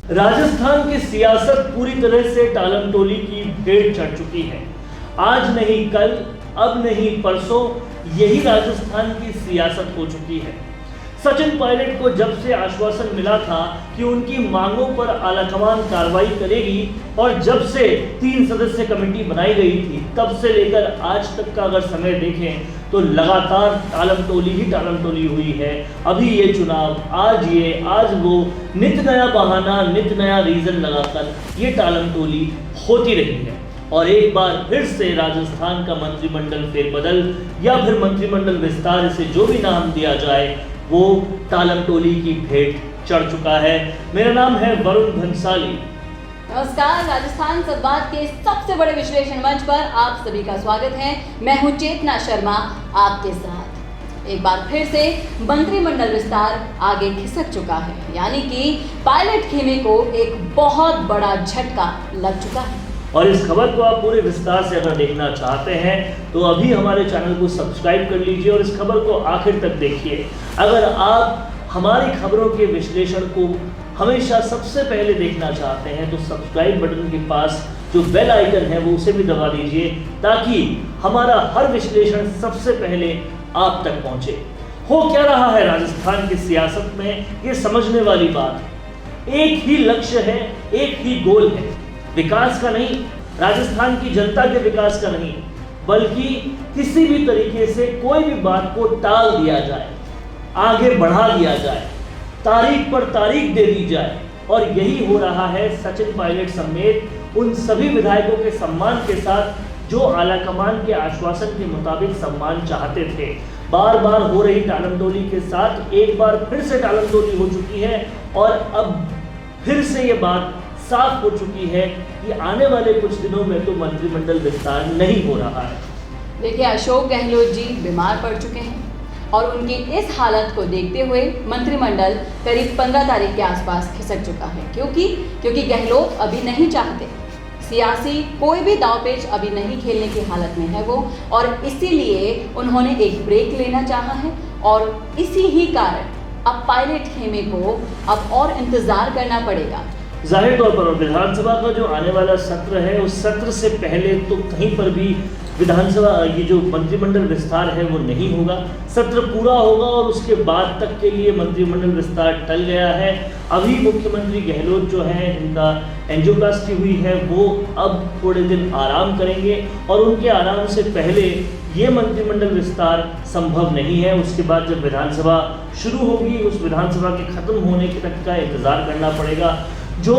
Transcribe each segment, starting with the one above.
राजस्थान की सियासत पूरी तरह से टालमटोली की भेंट चढ़ चुकी है। आज नहीं कल, अब नहीं परसों, यही राजस्थान की सियासत हो चुकी है। सचिन पायलट को जब से आश्वासन मिला था कि उनकी मांगों पर आलाकमान कार्रवाई करेगी और जब से 3 सदस्य कमेटी बनाई गई थी, तब से लेकर आज तक का अगर समय देखें तो लगातार टालमटोली ही टालमटोली हुई है। अभी ये चुनाव, आज वो, नित नया बहाना, नित नया रीजन लगाकर ये टालमटोली होती रही है। और एक बार फिर से राजस्थान का मंत्रिमंडल फेरबदल या फिर मंत्रिमंडल विस्तार, इसे जो भी नाम दिया जाए, वो टालमटोली की भेंट चढ़ चुका है। मेरा नाम है वरुण भंसाली। नमस्कार, राजस्थान संवाद के सबसे बड़े विश्लेषण मंच पर आप सभी का स्वागत है। मैं हूं चेतना शर्मा आपके साथ। एक बार फिर से मंत्रिमंडल विस्तार आगे खिसक चुका है, यानी कि पायलट खेमे को एक बहुत बड़ा झटका लग चुका है। और इस खबर को आप पूरे विस्तार से अगर देखना चाहते हैं तो अभी हमारे चैनल को सब्सक्राइब कर लीजिए और इस खबर को आखिर तक देखिए। अगर आप हमारी खबरों के विश्लेषण को हमेशा सबसे पहले देखना चाहते हैं तो सब्सक्राइब बटन के पास जो बेल आइकन है वो उसे भी दबा दीजिए, ताकि हमारा हर विश्लेषण सबसे पहले आप तक पहुंचे। हो क्या रहा है राजस्थान की सियासत में, ये समझने वाली बात। एक ही लक्ष्य है, एक ही गोल है, विकास का नहीं, राजस्थान की जनता के विकास का नहीं, बल्कि किसी भी तरीके से कोई भी बात को टाल दिया जाए, आगे बढ़ा दिया जाए, तारीख पर तारीख दे दी जाए। और यही हो रहा है सचिन पायलट समेत उन सभी विधायकों के सम्मान के साथ जो आलाकमान के आश्वासन के मुताबिक सम्मान चाहते थे। बार बार हो रही टालमटोली के साथ एक बार फिर से टालमटोली हो चुकी है और अब फिर से ये बात साफ हो चुकी है कि आने वाले कुछ दिनों में तो मंत्रिमंडल विस्तार नहीं हो रहा है। देखिए, अशोक गहलोत जी बीमार पड़ चुके हैं और उनकी इस हालत को देखते हुए मंत्रिमंडल करीब 15 तारीख के आसपास खिसक चुका है, क्योंकि गहलोत अभी नहीं चाहते, सियासी कोई भी दांवपेच अभी नहीं खेलने की हालत में है वो, और इसीलिए उन्होंने एक ब्रेक लेना चाहा है। और इसी ही कारण अब पायलट खेमे को अब और इंतजार करना पड़ेगा। जाहिर तौर पर विधानसभा का जो आने वाला सत्र है, उस सत्र से पहले तो कहीं पर भी विधानसभा, ये जो मंत्रिमंडल विस्तार है वो नहीं होगा। सत्र पूरा होगा और उसके बाद तक के लिए मंत्रिमंडल विस्तार टल गया है। अभी मुख्यमंत्री गहलोत जो हैं, जिनका एंजियोप्लास्टी हुई है, वो अब थोड़े दिन आराम करेंगे और उनके आराम से पहले ये मंत्रिमंडल विस्तार संभव नहीं है। उसके बाद जब विधानसभा शुरू होगी, उस विधानसभा के खत्म होने के तक का इंतजार करना पड़ेगा। जो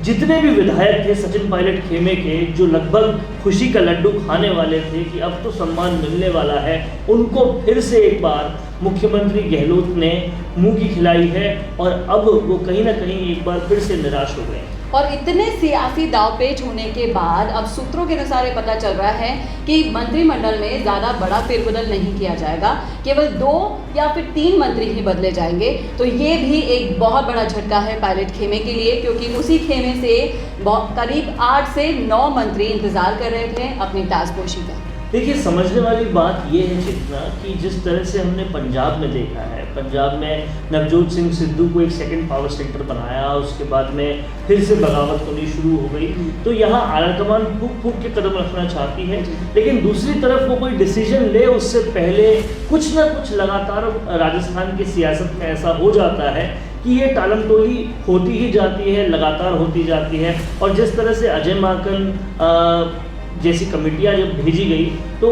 जितने भी विधायक थे सचिन पायलट खेमे के, जो लगभग खुशी का लड्डू खाने वाले थे कि अब तो सम्मान मिलने वाला है, उनको फिर से एक बार मुख्यमंत्री गहलोत ने मुंह की खिलाई है और अब वो कहीं ना कहीं एक बार फिर से निराश हो गए। और इतने सियासी दावपेच होने के बाद अब सूत्रों के अनुसार ये पता चल रहा है कि मंत्रिमंडल में ज़्यादा बड़ा फेरबदल नहीं किया जाएगा, केवल 2 या फिर 3 मंत्री ही बदले जाएंगे। तो ये भी एक बहुत बड़ा झटका है पायलट खेमे के लिए, क्योंकि उसी खेमे से करीब 8 से 9 मंत्री इंतजार कर रहे थे अपनी ताजपोशी का। देखिए, समझने वाली बात ये है चेतना कि जिस तरह से हमने पंजाब में देखा है, पंजाब में नवजोत सिंह सिद्धू को एक सेकंड पावर सेंटर बनाया, उसके बाद में फिर से बगावत होनी शुरू हो गई। तो यहाँ आलाकमान फूक के कदम रखना चाहती है, लेकिन दूसरी तरफ वो कोई डिसीजन ले उससे पहले कुछ ना कुछ लगातार राजस्थान की सियासत में ऐसा हो जाता है कि ये टालमटोली होती ही जाती है, लगातार होती जाती है। और जिस तरह से अजय माकन जैसी कमेटियां जब भेजी गई तो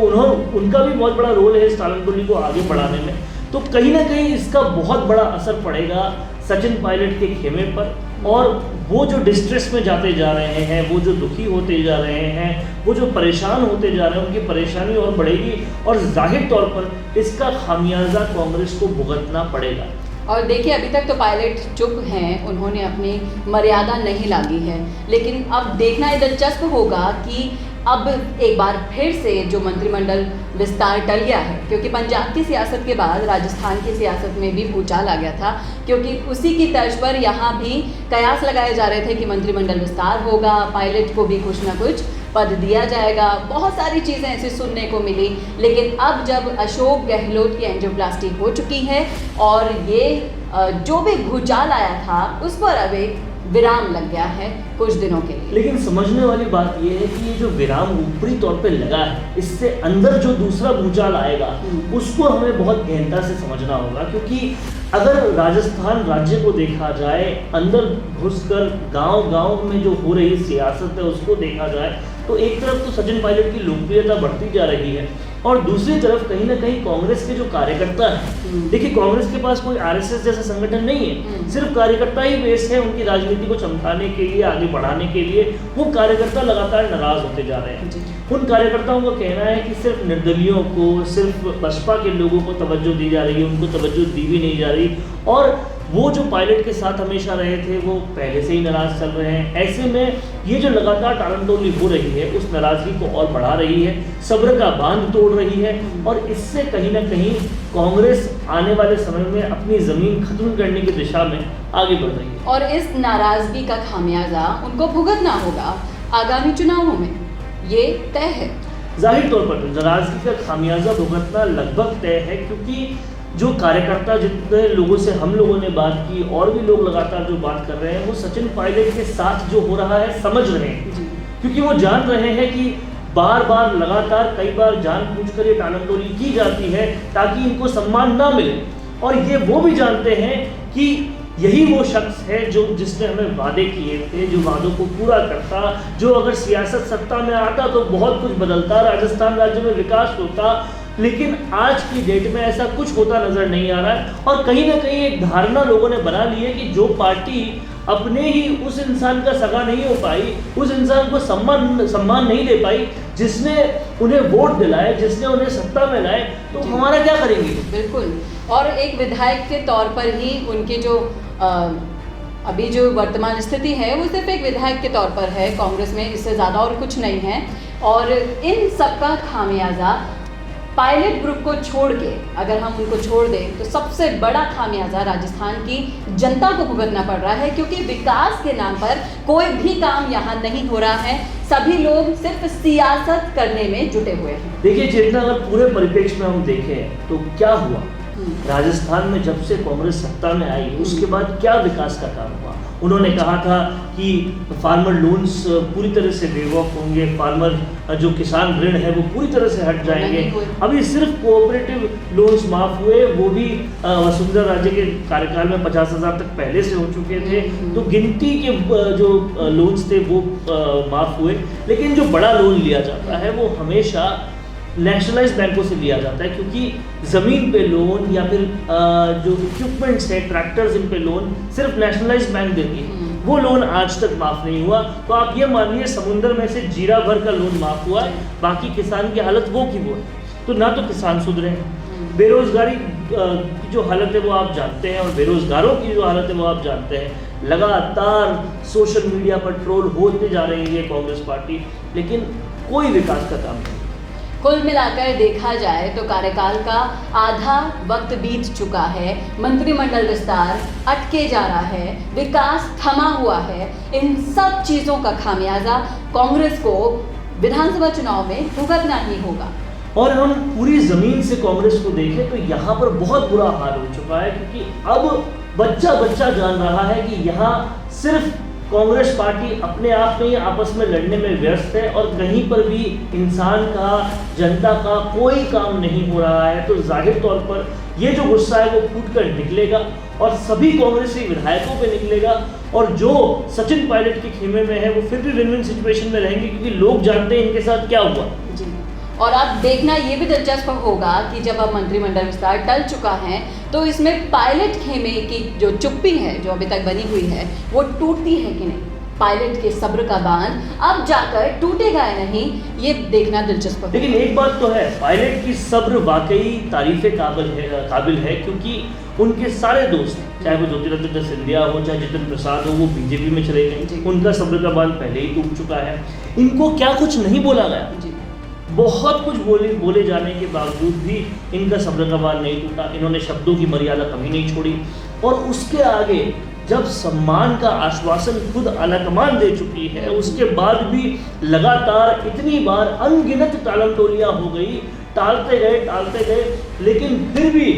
उनका भी बहुत बड़ा रोल है इस टालमटोली को आगे बढ़ाने में। तो कहीं ना कहीं इसका बहुत बड़ा असर पड़ेगा सचिन पायलट के खेमे पर, और वो जो डिस्ट्रेस में जाते जा रहे हैं, वो जो दुखी होते जा रहे हैं, वो जो परेशान होते जा रहे हैं, उनकी परेशानी और बढ़ेगी और जाहिर तौर पर इसका खामियाजा कांग्रेस को भुगतना पड़ेगा। और देखिए, अभी तक तो पायलट चुप हैं, उन्होंने अपनी मर्यादा नहीं लागी है, लेकिन अब देखना दिलचस्प होगा कि अब एक बार फिर से जो मंत्रिमंडल विस्तार टल गया है, क्योंकि पंजाब की सियासत के बाद राजस्थान की सियासत में भी भूचाल आ गया था, क्योंकि उसी की तर्ज पर यहाँ भी कयास लगाए जा रहे थे कि मंत्रिमंडल विस्तार होगा, पायलट को भी कुछ ना कुछ पद दिया जाएगा, बहुत सारी चीज़ें ऐसी सुनने को मिली। लेकिन अब जब अशोक गहलोत की एंजियोप्लास्टी हो चुकी है और ये जो भी भूचाल आया था उस पर अब एक विराम लग गया है कुछ दिनों के लिए। लेकिन समझने वाली बात यह है कि ये जो विराम ऊपरी तौर पे लगा है, इससे अंदर जो दूसरा भूचाल आएगा उसको हमें बहुत गहनता से समझना होगा। क्योंकि अगर राजस्थान राज्य को देखा जाए, अंदर घुसकर गांव-गांव में जो हो रही सियासत है उसको देखा जाए, तो एक तरफ तो सचिन पायलट की लोकप्रियता बढ़ती जा रही है और दूसरी तरफ कहीं ना कहीं कांग्रेस के जो कार्यकर्ता हैं, देखिए कांग्रेस के पास कोई आरएसएस जैसा संगठन नहीं है, सिर्फ कार्यकर्ता ही बेस है उनकी राजनीति को चमकाने के लिए, आगे बढ़ाने के लिए। वो कार्यकर्ता लगातार नाराज होते जा रहे हैं। उन कार्यकर्ताओं का कहना है कि सिर्फ निर्दलियों को, सिर्फ बसपा के लोगों को तवज्जो दी जा रही है, उनको तवज्जो दी भी नहीं जा रही, और वो जो पायलट के साथ हमेशा रहे थे वो पहले से ही नाराज चल रहे हैं। ऐसे में ये जो लगातार टालमटोली हो रही है उस नाराजगी को और बढ़ा रही है, सब्र का बांध तोड़ रही है, और इससे कहीं ना कहीं कांग्रेस आने वाले समय में अपनी जमीन खत्म करने की दिशा में आगे बढ़ रही है। और इस नाराजगी का खामियाजा उनको भुगतना होगा आगामी चुनावों में, ये तय है। जाहिर तौर पर नाराजगी का खामियाजा भुगतना लगभग तय है, क्योंकि जो कार्यकर्ता, जितने लोगों से हम लोगों ने बात की और भी लोग लगातार जो बात कर रहे हैं, वो सचिन पायलट के साथ जो हो रहा है समझ रहे हैं, क्योंकि वो जान रहे हैं कि बार बार लगातार कई बार जानबूझकर ये टालमटोली की जाती है ताकि इनको सम्मान ना मिले, और ये वो भी जानते हैं कि यही वो शख्स है जो जिसने हमें वादे किए थे, जो वादों को पूरा करता, जो अगर सियासत सत्ता में आता तो बहुत कुछ बदलता, राजस्थान राज्य में विकास होता। लेकिन आज की डेट में ऐसा कुछ होता नजर नहीं आ रहा है, और कहीं ना कहीं एक धारणा लोगों ने बना ली है कि जो पार्टी अपने ही उस इंसान का सगा नहीं हो पाई, उस इंसान को सम्मान नहीं दे पाई, जिसने उन्हें वोट दिलाए, जिसने उन्हें सत्ता में लाए, तो हमारा क्या करेंगे। बिल्कुल, और एक विधायक के तौर पर ही उनके जो अभी जो वर्तमान स्थिति है वो सिर्फ एक विधायक के तौर पर है कांग्रेस में, इससे ज़्यादा और कुछ नहीं है। और इन सबका खामियाजा पायलट ग्रुप को छोड़ के, अगर हम उनको छोड़ दें तो सबसे बड़ा खामियाजा राजस्थान की जनता को भुगतना पड़ रहा है, क्योंकि विकास के नाम पर कोई भी काम यहाँ नहीं हो रहा है, सभी लोग सिर्फ सियासत करने में जुटे हुए हैं। देखिए चेतना, अगर पूरे परिप्रेक्ष्य में हम देखें तो क्या हुआ राजस्थान में जब से कांग्रेस सत्ता में आई, उसके बाद क्या विकास का काम हुआ। उन्होंने कहा था कि फार्मर लोन्स पूरी तरह से वेव ऑफ होंगे, फार्मर जो किसान ऋण है वो पूरी तरह से हट जाएंगे। अभी सिर्फ कोऑपरेटिव लोन्स माफ हुए, वो भी वसुंधरा राजे के कार्यकाल में 50,000 तक पहले से हो चुके थे, तो गिनती के जो लोन्स थे वो माफ हुए। लेकिन जो बड़ा लोन लिया जाता है वो हमेशा नेशनलाइज्ड बैंकों से लिया जाता है, क्योंकि ज़मीन पे लोन या फिर जो इक्विपमेंट्स है, ट्रैक्टर्स, इन पे लोन सिर्फ नेशनलाइज्ड बैंक देती है। वो लोन आज तक माफ़ नहीं हुआ, तो आप ये मानिए समुंदर में से जीरा भर का लोन माफ़ हुआ है, बाकी किसान की हालत वो की वो है। तो ना तो किसान सुधरे हैं, बेरोजगारी की जो हालत है वो आप जानते हैं, और बेरोजगारों की जो हालत है वो आप जानते हैं। लगातार सोशल मीडिया पर ट्रोल होते जा रही है कांग्रेस पार्टी, लेकिन कोई विकास का काम नहीं। कुल मिलाकर देखा जाए तो कार्यकाल का आधा वक्त बीत चुका है, मंत्रिमंडल विस्तार अटके जा रहा है, विकास थमा हुआ है। इन सब चीज़ों का खामियाजा कांग्रेस को विधानसभा चुनाव में भुगतना ही होगा। और हम पूरी ज़मीन से कांग्रेस को देखें तो यहाँ पर बहुत बुरा हाल हो चुका है, क्योंकि अब बच्चा बच्चा जान रहा है कि यहाँ सिर्फ कांग्रेस पार्टी अपने आप में ही आपस में लड़ने में व्यस्त है, और कहीं पर भी इंसान का, जनता का कोई काम नहीं हो रहा है। तो जाहिर तौर पर ये जो गुस्सा है वो फूट कर निकलेगा, और सभी कांग्रेसी विधायकों पे निकलेगा, और जो सचिन पायलट के खेमे में है वो फिर भी विन विन सिचुएशन में रहेंगे, क्योंकि लोग जानते हैं इनके साथ क्या हुआ। जी, और अब देखना ये भी दिलचस्प होगा कि जब अब मंत्रिमंडल विस्तार टल चुका है तो इसमें पायलट खेमे की जो चुप्पी है जो अभी तक बनी हुई है वो टूटती है कि नहीं। पायलट के सब्र का बांध अब जाकर टूटेगा या नहीं, ये देखना दिलचस्प है। लेकिन एक बात तो है, पायलट की सब्र वाकई तारीफे काबिल है, क्योंकि उनके सारे दोस्त, चाहे वो ज्योतिरादित्य सिंधिया हो, चाहे जितिन प्रसाद हो, वो बीजेपी में चले गए, उनका सब्र का बांध पहले ही टूट चुका है। इनको क्या कुछ नहीं बोला गया, बहुत कुछ बोले जाने के बावजूद भी इनका सब्र का बांध नहीं टूटा। इन्होंने शब्दों की मर्यादा कभी नहीं छोड़ी, और उसके आगे जब सम्मान का आश्वासन खुद आलाकमान दे चुकी है, उसके बाद भी लगातार इतनी बार अनगिनत टालमटोलियां हो गई, टालते गए, लेकिन फिर भी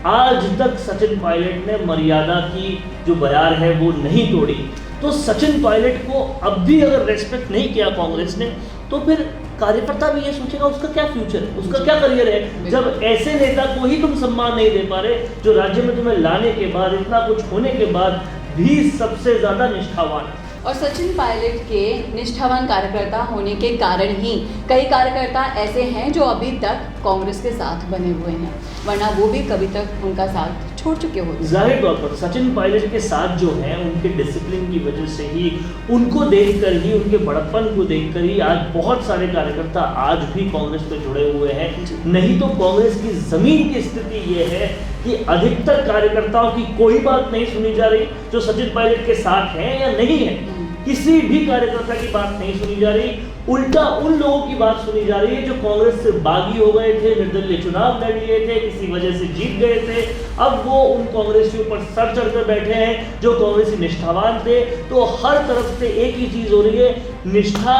आज तक सचिन पायलट ने मर्यादा की जो बयार है वो नहीं तोड़ी। तो सचिन पायलट को अब भी अगर रेस्पेक्ट नहीं किया कांग्रेस ने, तो फिर कार्यकर्ता भी ये सोचेगा उसका क्या फ्यूचर है, उसका क्या करियर है, जब ऐसे नेता को ही तुम सम्मान नहीं दे पा रहे जो राज्य में तुम्हें लाने के बाद, इतना कुछ होने के बाद भी सबसे ज्यादा निष्ठावान। और सचिन पायलट के निष्ठावान कार्यकर्ता होने के कारण ही कई कार्यकर्ता ऐसे हैं जो अभी तक कांग्रेस के साथ बने हुए हैं, वरना वो भी कभी तक उनका साथ छोड़ चुके होते। जाहिर तौर पर सचिन पायलट के साथ जो हैं उनके डिसिप्लिन की वजह से ही, उनको देखकर ही, उनके बड़प्पन को देखकर ही आज बहुत सारे कार्यकर्ता आज भी कांग्रेस पे जुड़े हुए हैं। नहीं तो कांग्रेस की जमीन की स्थिति ये है कि अधिकतर कार्यकर्ताओं की कोई बात नहीं सुनी जा रही जो सचिन पायलट के साथ हैं या नहीं है। किसी भी कार्यकर्ता की बात नहीं सुनी जा रही, उल्टा उन लोगों की बात सुनी जा रही है जो कांग्रेस से बागी हो गए थे, निर्दलीय चुनाव लड़ लिए थे, किसी वजह से जीत गए थे, अब वो उन कांग्रेस के ऊपर सर चढ़कर बैठे हैं जो कांग्रेसी निष्ठावान थे। तो हर तरफ से एक ही चीज हो रही है, निष्ठा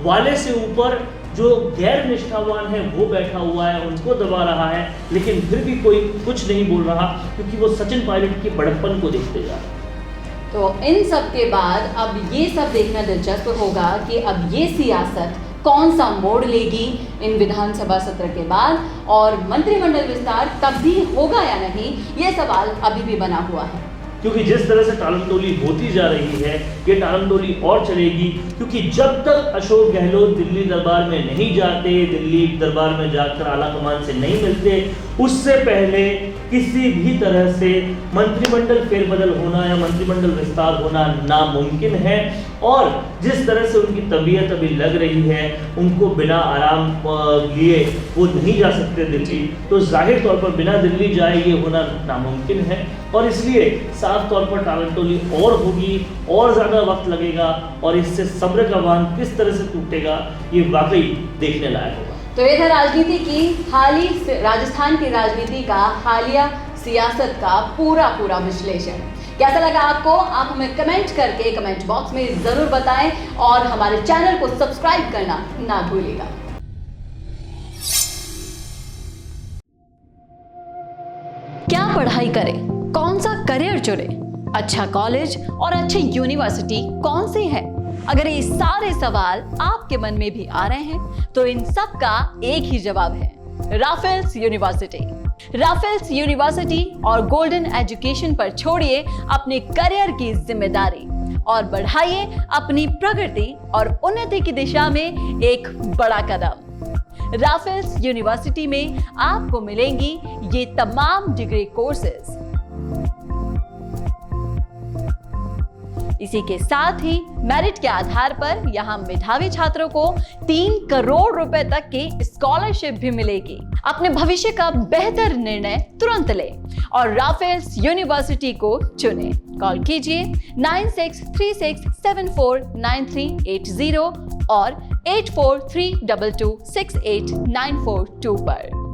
वाले से ऊपर जो गैर निष्ठावान है वो बैठा हुआ है, उनको दबा रहा है, लेकिन फिर भी कोई कुछ नहीं बोल रहा क्योंकि वो सचिन पायलट की बड़प्पन को देखते जा रहे हैं। तो इन सब के बाद अब ये सब देखना दिलचस्प होगा कि अब ये सियासत कौन सा मोड़ लेगी इन विधानसभा सत्र के बाद, और मंत्रिमंडल विस्तार तब भी होगा या नहीं, ये सवाल अभी भी बना हुआ है। क्योंकि जिस तरह से टालमटोली होती जा रही है, ये टालमटोली और चलेगी, क्योंकि जब तक अशोक गहलोत दिल्ली दरबार में नहीं जाते, दिल्ली दरबार में जाकर आला कमान से नहीं मिलते, उससे पहले किसी भी तरह से मंत्रिमंडल फेरबदल होना या मंत्रिमंडल विस्तार होना नामुमकिन है। और जिस तरह से उनकी तबीयत अभी लग रही है, उनको बिना आराम लिए वो नहीं जा सकते दिल्ली, तो जाहिर तौर पर बिना दिल्ली जाए ये होना नामुमकिन है। और इसलिए साफ तौर पर टालमटोली और होगी, और ज़्यादा वक्त लगेगा, और इससे सब्र का बांध किस तरह से टूटेगा ये वाकई देखने लायक होगा। तो ये था राजनीति की राजस्थान की राजनीति का हालिया सियासत का पूरा विश्लेषण। कैसा लगा आपको? आप हमें कमेंट करके कमेंट बॉक्स में जरूर बताएं, और हमारे चैनल को सब्सक्राइब करना ना भूलिएगा। क्या पढ़ाई करें, कौन सा करियर चुने, अच्छा कॉलेज और अच्छी यूनिवर्सिटी कौन सी है? अगर ये सारे सवाल आपके मन में भी आ रहे हैं तो इन सब का एक ही जवाब है, राफेल्स यूनिवर्सिटी। राफेल्स यूनिवर्सिटी और गोल्डन एजुकेशन पर छोड़िए अपने करियर की जिम्मेदारी और बढ़ाइए अपनी प्रगति और उन्नति की दिशा में एक बड़ा कदम। राफेल्स यूनिवर्सिटी में आपको मिलेंगी ये तमाम डिग्री कोर्सेज। इसी के साथ ही मेरिट के आधार पर यहाँ मेधावी छात्रों को 3 करोड़ रुपए तक की स्कॉलरशिप भी मिलेगी। अपने भविष्य का बेहतर निर्णय तुरंत लें और राफेल्स यूनिवर्सिटी को चुनें। कॉल कीजिए 9636749380 और 8432268942 पर।